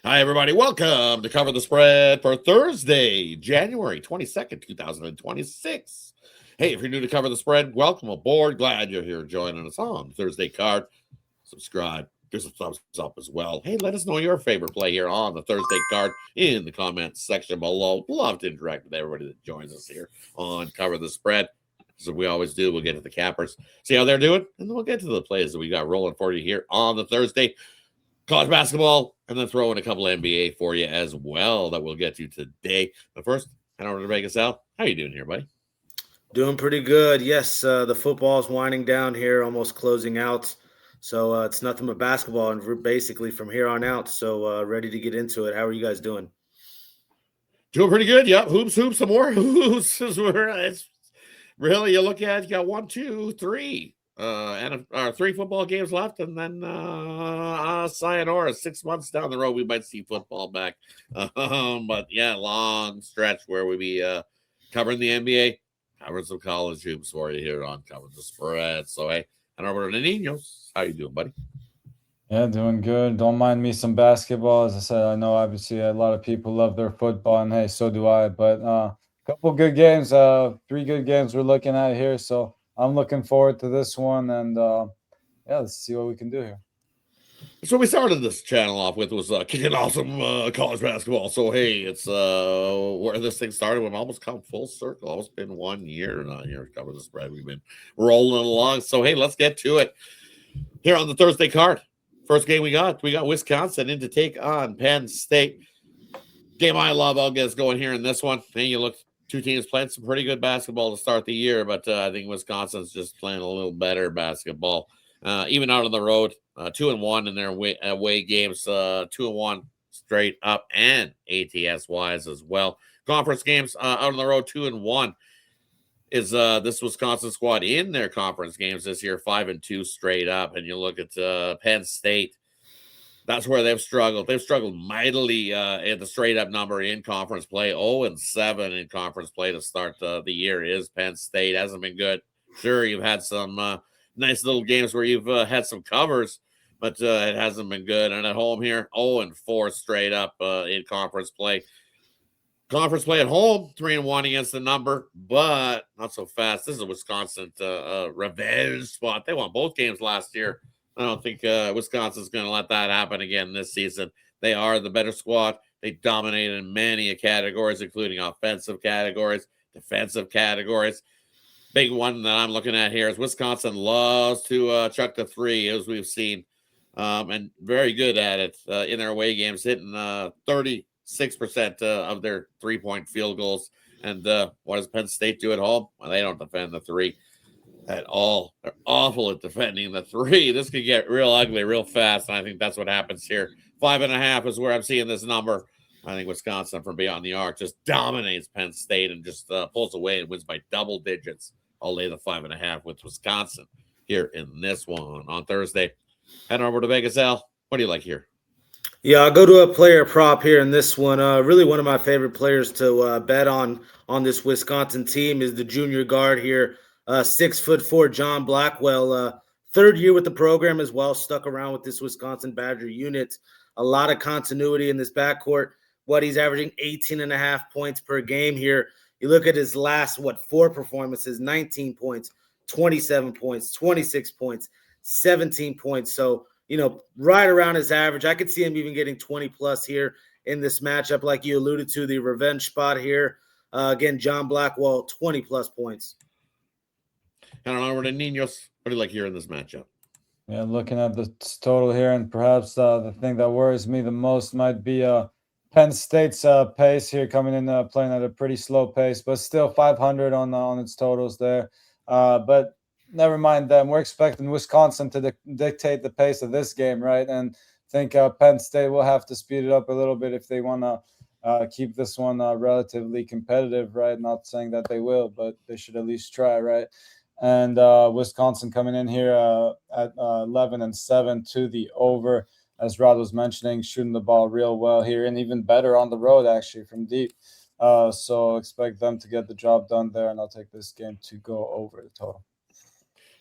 Hi, everybody. Welcome to Cover the Spread for Thursday, January 22nd, 2026. Hey, if you're new to Cover the Spread, welcome aboard. Glad you're here joining us on Thursday card. Subscribe. Give us a thumbs up as well. Hey, let us know your favorite play here on the Thursday card in the comments section below. Love to interact with everybody that joins us here on Cover the Spread. So we always do. We'll get to the cappers, see how they're doing, and then we'll get to the plays that we got rolling for you here on the Thursday. College basketball, and then throw in a couple NBA for you as well that we'll get to today. But first, head over to Vegas. Al, how you doing here, buddy? Doing pretty good. Yes, the football's winding down here, almost closing out. So it's nothing but basketball, and we're basically from here on out. So ready to get into it. How are you guys doing? Doing pretty good. Yep. Hoops, some more hoops. It's really, you look at, you got 1, 2, 3. And 3 football games left, and then sayonara. 6 months down the road, we might see football back. But yeah, long stretch where we be covering the NBA, covering some college hoops for you here on Cover the Spread. So hey, and over to Ninos. How you doing, buddy? Yeah, doing good. Don't mind me some basketball. As I said, I know obviously a lot of people love their football, and hey, so do I. But couple good games, 3 good games we're looking at here. So I'm looking forward to this one, and yeah, let's see what we can do here. So we started this channel off with was kicking off some college basketball. So hey, it's where this thing started. We've almost come full circle. Almost been 1 year now here Cover the Spread. We've been rolling along. So hey, let's get to it here on the Thursday card. First game we got Wisconsin in to take on Penn State. Game I love. I'll get us going here in this one. And you look, 2 teams playing some pretty good basketball to start the year, but I think Wisconsin's just playing a little better basketball. Even out on the road, 2-1 in their away games, 2-1 straight up and ATS wise as well. Conference games out on the road, 2-1 is this Wisconsin squad in their conference games this year, 5-2 straight up. And you look at Penn State. That's where they've struggled. They've struggled mightily at the straight up number in conference play. 0-7 in conference play to start the year is Penn State. Hasn't been good. Sure, you've had some nice little games where you've had some covers, but it hasn't been good. And at home here, 0-4 straight up in conference play. Conference play at home, 3-1 against the number, but not so fast. This is a Wisconsin revenge spot. They won both games last year. I don't think Wisconsin's going to let that happen again this season. They are the better squad. They dominate in many categories, including offensive categories, defensive categories. Big one that I'm looking at here is Wisconsin loves to chuck the 3, as we've seen, and very good at it in their away games, hitting 36% of their 3-point field goals. And what does Penn State do at home? Well, they don't defend the 3 at all. They're awful at defending the 3. This could get real ugly real fast, and I think that's what happens here. 5.5 is where I'm seeing this number. I think Wisconsin from beyond the arc just dominates Penn State and just pulls away and wins by double digits. I'll lay the 5.5 with Wisconsin here in this one on Thursday. Head over to Vegas. Al, what do you like here? Yeah, I'll go to a player prop here in this one. Really, one of my favorite players to bet on this Wisconsin team is the junior guard here, 6'4" John Blackwell. 3rd year with the program as well, stuck around with this Wisconsin Badger unit. A lot of continuity in this backcourt. He's averaging 18.5 points per game here. You look at his last, 4 performances, 19 points, 27 points, 26 points, 17 points. So, right around his average. I could see him even getting 20 plus here in this matchup, like you alluded to, the revenge spot here. Again, John Blackwell, 20 plus points. And over to Ninos. What do you like here in this matchup? Yeah, looking at the total here, and perhaps the thing that worries me the most might be Penn State's pace here, coming in playing at a pretty slow pace, but still 500 on its totals there. But never mind them. We're expecting Wisconsin to dictate the pace of this game, right? And I think Penn State will have to speed it up a little bit if they want to keep this one relatively competitive, right? Not saying that they will, but they should at least try, right? And Wisconsin coming in here at 11-7 to the over, as Rodd was mentioning, shooting the ball real well here, and even better on the road, actually, from deep. So expect them to get the job done there, and I'll take this game to go over the total.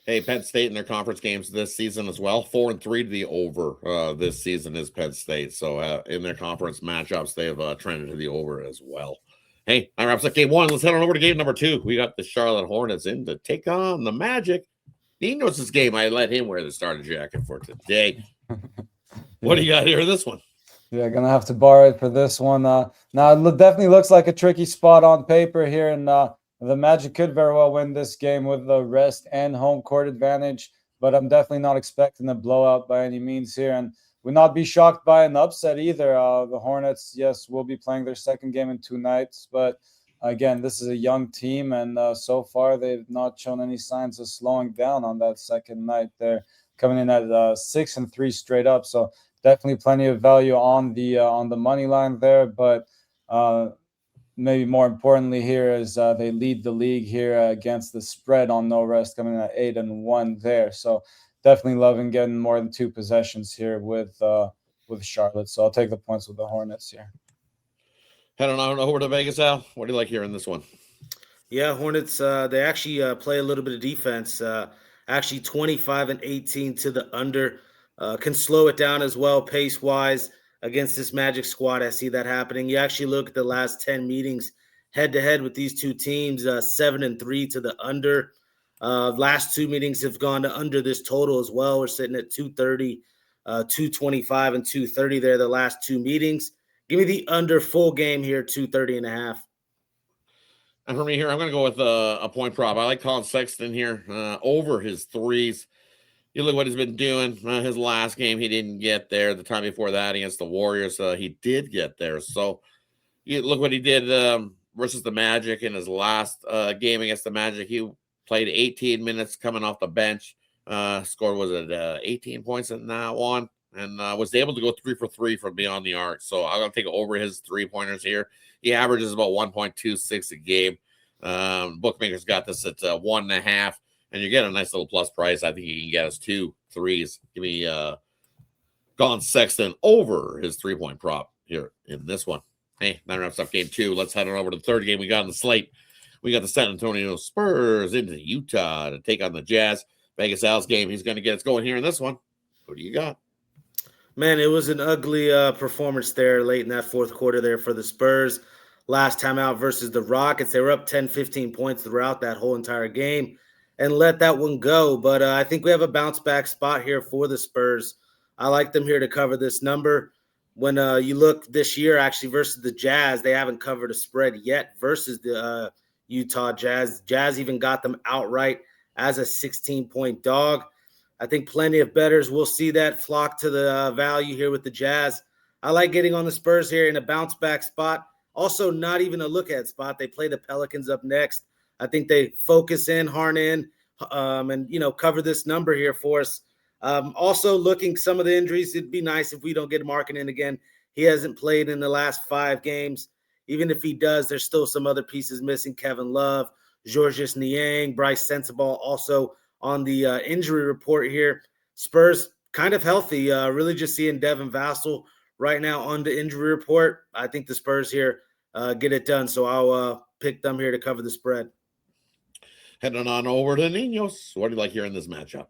Hey, Penn State in their conference games this season as well, 4-3 to the over this season is Penn State. So in their conference matchups, they have trended to the over as well. Hey, that wraps up game one. Let's head on over to game number two. We got the Charlotte Hornets in to take on the Magic. Ninos' game, I let him wear the starter jacket for today. What do you got here in this one? Yeah, gonna have to borrow it for this one. Now it definitely looks like a tricky spot on paper here, and the Magic could very well win this game with the rest and home court advantage. But I'm definitely not expecting a blowout by any means here, and would not be shocked by an upset either. The Hornets, yes, will be playing their second game in 2 nights, but again, this is a young team, and so far they've not shown any signs of slowing down on that second night. They're coming in at 6-3 straight up, so definitely plenty of value on the money line there. But maybe more importantly here is they lead the league here against the spread on no rest, coming in at 8-1 there. So definitely loving getting more than 2 possessions here with Charlotte. So I'll take the points with the Hornets here. Head on over to Vegas, Al. What do you like here in this one? Yeah, Hornets, they actually play a little bit of defense. Actually 25-18 to the under. Can slow it down as well pace-wise against this Magic squad. I see that happening. You actually look at the last 10 meetings head-to-head with these two teams, 7-3 to the under. Last 2 meetings have gone to under this total as well. We're sitting at 230, 225, and 230 there the last 2 meetings. Give me the under full game here, 230.5. And for me here, I'm going to go with a point prop. I like Colin Sexton here over his threes. You look what he's been doing. His last game, he didn't get there. The time before that against the Warriors, he did get there. So you look what he did versus the Magic in his last game against the Magic. He played 18 minutes coming off the bench. Scored, was it 18 points in that one? And was able to go 3 for 3 from beyond the arc. So I'm going to take over his 3-pointers here. He averages about 1.26 a game. Bookmakers got this at 1.5. And you get a nice little plus price. I think you can get us 2 threes. Give me Colin Sexton over his 3-point prop here in this one. Hey, that wraps up game 2. Let's head on over to the third game we got on the slate. We got the San Antonio Spurs into Utah to take on the Jazz. Vegas Al's game. He's going to get us going here in this one. Who do you got? Man, it was an ugly performance there late in that fourth quarter there for the Spurs. Last time out versus the Rockets, they were up 10, 15 points throughout that whole entire game and let that one go. But I think we have a bounce back spot here for the Spurs. I like them here to cover this number. When you look this year, actually, versus the Jazz, they haven't covered a spread yet versus the Utah Jazz. Jazz even got them outright as a 16-point dog. I think plenty of bettors will see that flock to the value here with the Jazz. I like getting on the Spurs here in a bounce back spot. Also, not even a look at spot. They play the Pelicans up next. I think they focus in, harn in, and cover this number here for us. Also, looking some of the injuries, it'd be nice if we don't get Markin in again. He hasn't played in the last 5 games. Even if he does, there's still some other pieces missing. Kevin Love, Georges Niang, Bryce Sensabaugh also on the injury report here. Spurs kind of healthy. Really just seeing Devin Vassell right now on the injury report. I think the Spurs here get it done. So I'll pick them here to cover the spread. Heading on over to Ninos. What do you like here in this matchup?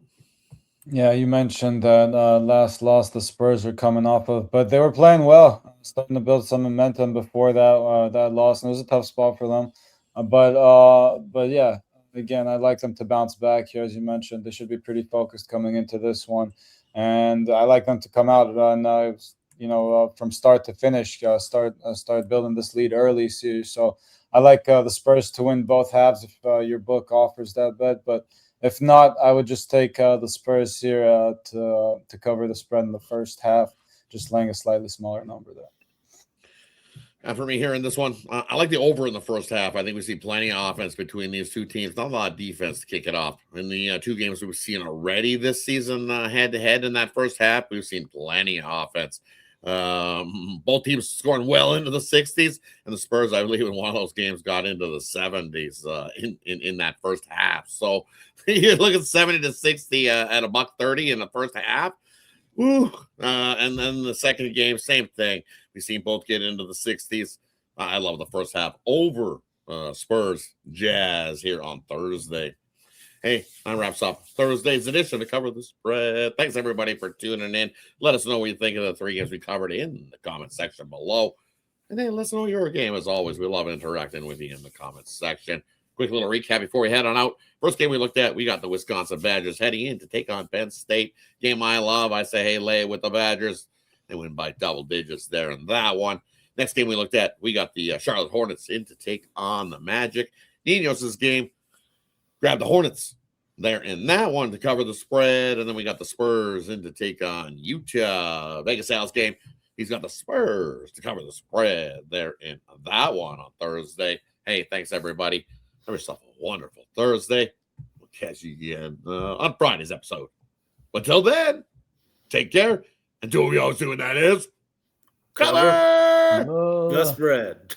Yeah, you mentioned that last loss the Spurs are coming off of, but they were playing well, starting to build some momentum before that loss, and it was a tough spot for them. But yeah, again, I like them to bounce back here, as you mentioned. They should be pretty focused coming into this one, and I like them to come out and from start to finish, start building this lead early. So I like the Spurs to win both halves if your book offers that bet, but if not, I would just take the Spurs here to cover the spread in the first half, just laying a slightly smaller number there. And for me here in this one, I like the over in the first half. I think we see plenty of offense between these two teams. Not a lot of defense to kick it off. In the 2 games we've seen already this season head-to-head in that first half, we've seen plenty of offense. Both teams scoring well into the 60s, and the Spurs, I believe, in one of those games got into the 70s in that first half. So you look at 70-60 at $1.30 in the first half. Woo! And then the second game, same thing. We've seen both get into the 60s. I love the first half over Spurs Jazz here on Thursday. Hey, that wraps up Thursday's edition to Cover the Spread. Thanks, everybody, for tuning in. Let us know what you think of the 3 games we covered in the comment section below. And then let us know your game. As always, we love interacting with you in the comments section. Quick little recap before we head on out. First game we looked at, we got the Wisconsin Badgers heading in to take on Penn State. Game I love. I say, hey, lay with the Badgers. They win by double digits there in that one. Next game we looked at, we got the Charlotte Hornets in to take on the Magic. Ninos' game, grab the Hornets there in that one to cover the spread. And then we got the Spurs in to take on Utah. Vegas Al's game, he's got the Spurs to cover the spread there in that one on Thursday. Hey, thanks, everybody. Have yourself a wonderful Thursday. We'll catch you again on Friday's episode. Until then, take care and do what we always do, and that is cover the spread.